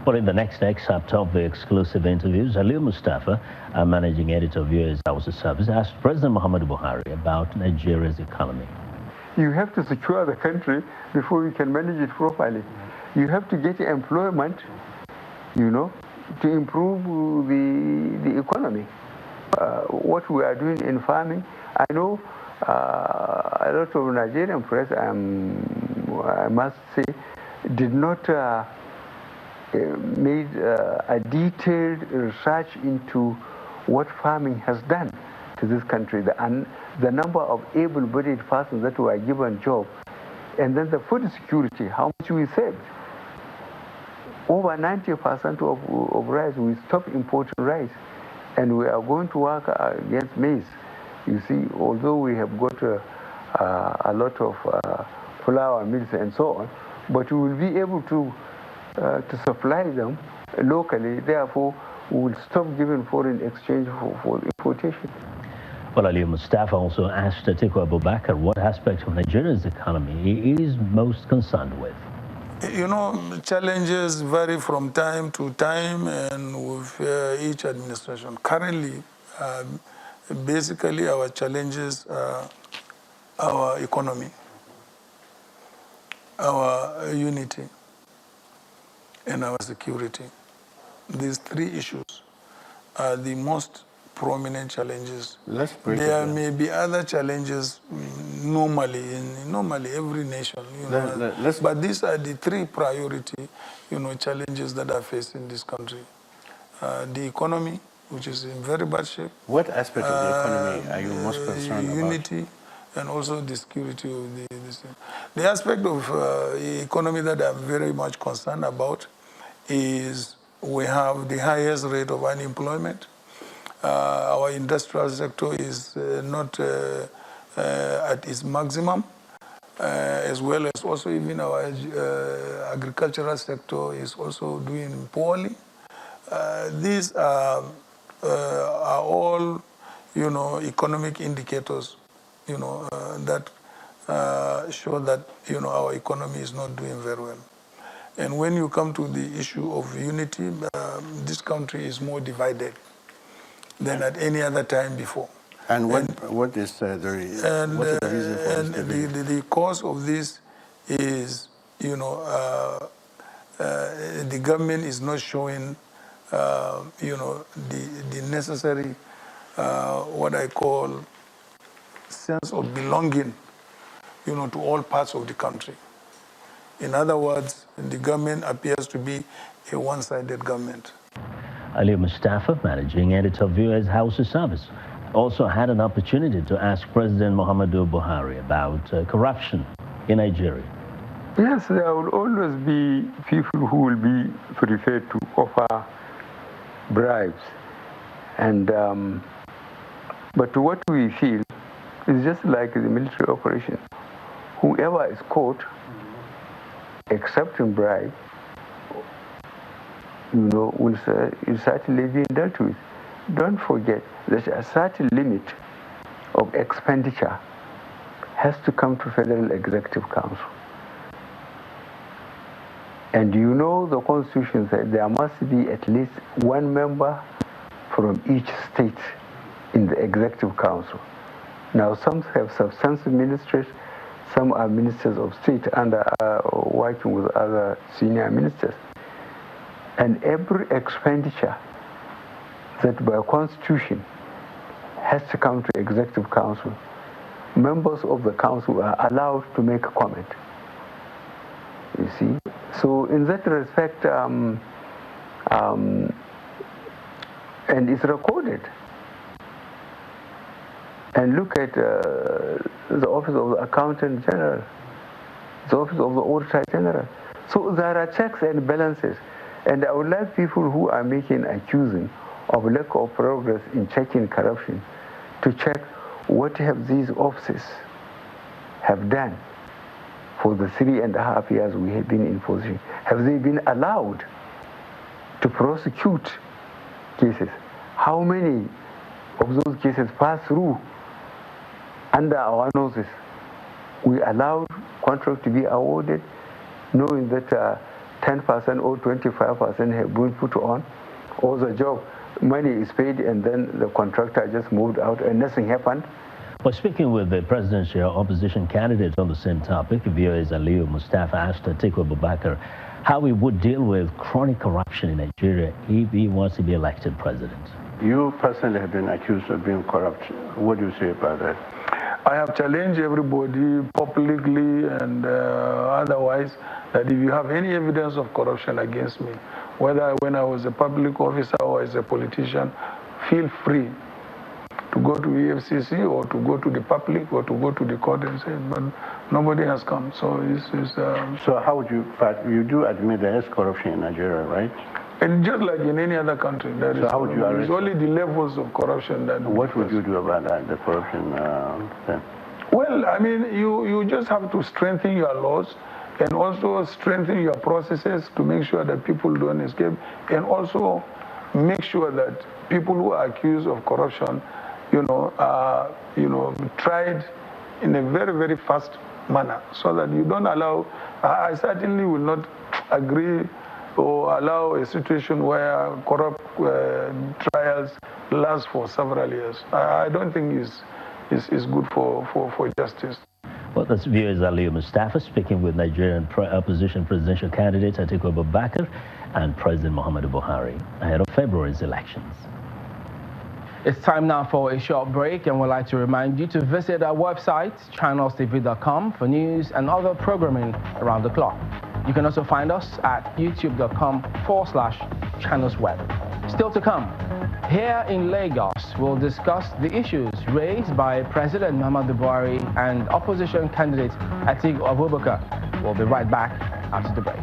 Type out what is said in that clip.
Well, in the next excerpt of the exclusive interviews, Ali Mustafa, managing editor of US House of Service, asked President Muhammadu Buhari about Nigeria's economy. You have to secure the country before you can manage it properly. You have to get employment, to improve the economy. What we are doing in farming, I know a lot of Nigerian press, I must say, did not made a detailed research into what farming has done to this country, the number of able-bodied persons that were given jobs, and then the food security, how much we saved. Over 90% of rice, we stopped importing rice, and we are going to work against maize. You see, although we have got a lot of flour mills and so on, but we will be able to supply them locally. Therefore, we will stop giving foreign exchange for importation. Well, Ali Mustafa also asked Atiku Abubakar what aspect of Nigeria's economy he is most concerned with. Challenges vary from time to time and with each administration. Currently, basically our challenges are our economy, our unity, and our security. These three issues are the most prominent challenges. There may be other challenges normally every nation, but these are the three priority, challenges that are facing this country. The economy, which is in very bad shape. What aspect of the economy are you most concerned about? Unity and also the security of this thing. The aspect of the economy that I'm very much concerned about is we have the highest rate of unemployment. Our industrial sector is not at its maximum, as well as also even our agricultural sector is also doing poorly. These are all, economic indicators, that show that, our economy is not doing very well. And when you come to the issue of unity, this country is more divided than at any other time before. And what is the reason for this? The cause of this is, the government is not showing, the necessary, what I call, sense of belonging, to all parts of the country. In other words, the government appears to be a one-sided government. Ali Mustafa, managing editor of US House of Service, also had an opportunity to ask President Muhammadu Buhari about corruption in Nigeria. Yes, there will always be people who will be prepared to offer bribes. And but what we feel is just like the military operation. Whoever is caught accepting bribe, will certainly be dealt with. Don't forget that a certain limit of expenditure has to come to Federal Executive Council. And the Constitution said there must be at least one member from each state in the Executive Council. Now, some have substantive ministers, some are ministers of state and are working with other senior ministers. And every expenditure that by Constitution has to come to Executive Council, members of the Council are allowed to make a comment. You see? So in that respect, and it's recorded. And look at the Office of the Accountant General, the Office of the Auditor General. So there are checks and balances. And I would like people who are accusing of lack of progress in checking corruption to check what have these offices have done for the 3.5 years we have been in position. Have they been allowed to prosecute cases? How many of those cases pass through under our noses? We allowed contract to be awarded knowing that 10% or 25% have been put on, or the job money is paid and then the contractor just moved out and nothing happened. Well, speaking with the presidential opposition candidate on the same topic, VOA's Aliyu Mustafa asked Atiku Abubakar how he would deal with chronic corruption in Nigeria if he was to be elected president. You personally have been accused of being corrupt. What do you say about that? I have challenged everybody publicly and otherwise that if you have any evidence of corruption against me, whether when I was a public officer or as a politician, feel free to go to EFCC or to go to the public or to go to the court and say, but nobody has come. So So how would you, but you do admit there is corruption in Nigeria, right? And just like in any other country, so how would you arrest it's only the levels of corruption that... What would you do about that, the corruption then? Well, I mean, you just have to strengthen your laws and also strengthen your processes to make sure that people don't escape, and also make sure that people who are accused of corruption, are, tried in a very, very fast manner, so that you don't allow... I certainly will not agree or allow a situation where corrupt trials last for several years. I don't think is good for justice. Well, that's VOA's Aliyu Mustafa speaking with Nigerian opposition presidential candidate Atiku Abubakar and President Muhammadu Buhari ahead of February's elections. It's time now for a short break, and we'd like to remind you to visit our website, channelstv.com, for news and other programming around the clock. You can also find us at youtube.com/channelsweb. Still to come, here in Lagos, we'll discuss the issues raised by President Muhammadu Buhari and opposition candidate Atiku Abubakar. We'll be right back after the break.